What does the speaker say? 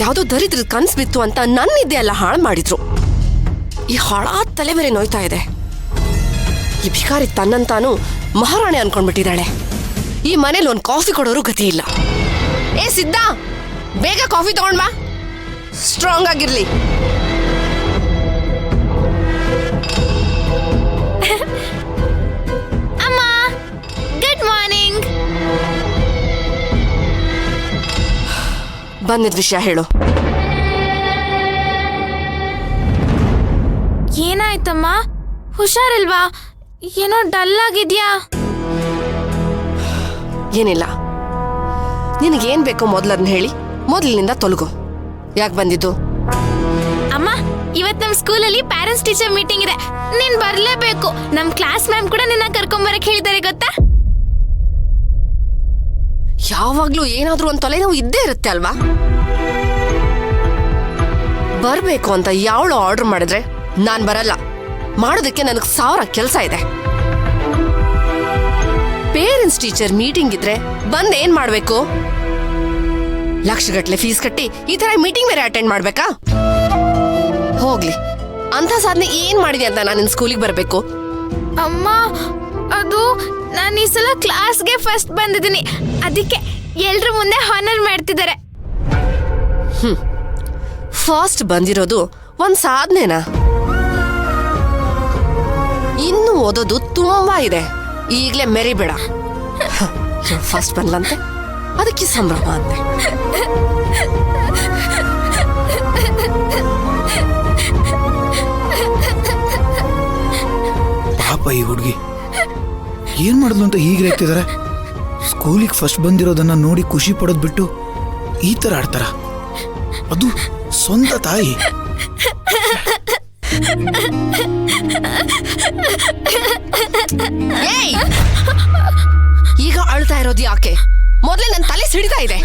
ಯಾವ್ದೋ ದರಿದ್ರದ ಕನ್ಸ್ ಬಿತ್ತು ಅಂತ ನನ್ನಿದ್ದೆ ಎಲ್ಲ ಹಾಳು ಮಾಡಿದ್ರು. ಈ ಹಾಳಾದ ತಲೆ ಬೇರೆ ನೋಯ್ತಾ ಇದೆ. ಈ ಭಿಕಾರಿ ತನ್ನಂತಾನು ಮಹಾರಾಣಿ ಅನ್ಕೊಂಡ್ಬಿಟ್ಟಿದ್ದಾಳೆ. ಈ ಮನೇಲಿ ಒಂದು ಕಾಫಿ ಕೊಡೋರು ಗತಿ ಇಲ್ಲ. ಏ ಸಿದ್ಧ, ಬೇಗ ಕಾಫಿ ತಗೊಂಡ್ ಬಾ, ಸ್ಟ್ರಾಂಗ್ ಆಗಿರ್ಲಿ. ಅಮ್ಮ, ಗುಡ್ ಮಾರ್ನಿಂಗ್. ಬಂದಿದ್ ವಿಷಯ ಹೇಳು. ಏನಾಯ್ತಮ್ಮ? ಹುಷಾರಿಲ್ವಾ? ಏನೋ ಡಲ್ ಆಗಿದ್ಯಾ? ಏನಿಲ್ಲ, ನಿನಗೇನ್ ಬೇಕೋ ಮೊದಲದನ್ನ ಹೇಳಿ, ಮೊದಲಿನಿಂದ ತೊಲಗು. ಯಾಕೆ ಬಂದಿದ್ದು? ಅಮ್ಮ, ಇವತ್ ನಮ್ ಸ್ಕೂಲಲ್ಲಿ ಪ್ಯಾರೆಂಟ್ಸ್ ಟೀಚರ್ ಮೀಟಿಂಗ್ ಇದೆ, ನೀನ್ ಬರ್ಲೇಬೇಕು. ನಮ್ ಕ್ಲಾಸ್ ಮ್ಯಾಮ್ ಕೂಡ ನಿನ್ನ ಕರ್ಕೊಂಬರಕ್ ಹೇಳಿದಾರೆ, ಗೊತ್ತಾ? ಯಾವಾಗ್ಲೂ ಏನಾದ್ರೂ ಒಂದು ತಲೆನೋವು ಇದ್ದೇ ಇರುತ್ತೆ ಅಲ್ವಾ? ಬರ್ಬೇಕು ಅಂತ ಯಾವಳು ಆರ್ಡರ್ ಮಾಡಿದ್ರೆ ನಾನ್ ಬರಲ್ಲ. ಮಾಡೋದಕ್ಕೆ ನನಗೆ 1000 ಕೆಲಸ ಇದೆ. ಪೇರೆಂಟ್ಸ್ ಟೀಚರ್ ಮೀಟಿಂಗ್ ಇದ್ರೆ ಬಂದ್ ಏನ್ ಮಾಡ್ಬೇಕು? ಲಕ್ಷಗಟ್ಲೆ ಫೀಸ್ ಕಟ್ಟಿ ಈ ತರ ಮೀಟಿಂಗ್ ಬೇರೆ ಅಟೆಂಡ್ ಮಾಡ್ಬೇಕಾ? ಹೋಗ್ಲಿ, ಅಂತ ಸಾಧನೆ ಏನ್ ಮಾಡಿದೆ ಅಂತ ನಾನು ಸ್ಕೂಲಿಗೆ ಬರ್ಬೇಕು? ಅಮ್ಮ, ಅದು ನಾನು ಈ ಸಲ ಕ್ಲಾಸ್ಗೆ ಫಸ್ಟ್ ಬಂದಿದ್ದೀನಿ, ಅದಕ್ಕೆ ಎಲ್ರ ಮುಂದೆ ಹಾನರ್ ಮಾಡ್ತಿದ್ದಾರೆ. ಫಸ್ಟ್ ಬಂದಿರೋದು ಒಂದ್ ಸಾಧನೆನಾ? ಇನ್ನು ಓದೋದು ತುಂಬಾ ಇದೆ. ಈಗ್ಲೇ ಮೆರಿಬೇಡ. ಫಸ್ಟ್ ಬಂದ್ಲಂತೆ, ಅದಕ್ಕೆ ಸಂಭ್ರಮ ಅಂತೆ. ಪಾಪ ಈ ಹುಡುಗಿ ಏನ್ ಮಾಡಿದ್ಲು ಅಂತ ಹೀಗೆ ರೇಗ್ತಿದಾರೆ. ಸ್ಕೂಲಿಗೆ ಫಸ್ಟ್ ಬಂದಿರೋದನ್ನ ನೋಡಿ ಖುಷಿ ಪಡೋದ್ ಬಿಟ್ಟು ಈ ತರ ಆಡ್ತಾರ? ಅದು ಸ್ವಂತ ತಾಯಿ. ಈಗ ಅಳ್ತಾ ಇರೋದು ಯಾಕೆ? ಮೊದಲೇ ನನ್ನ ತಲೆ ಸಿಡಿತಾ ಇದೆ.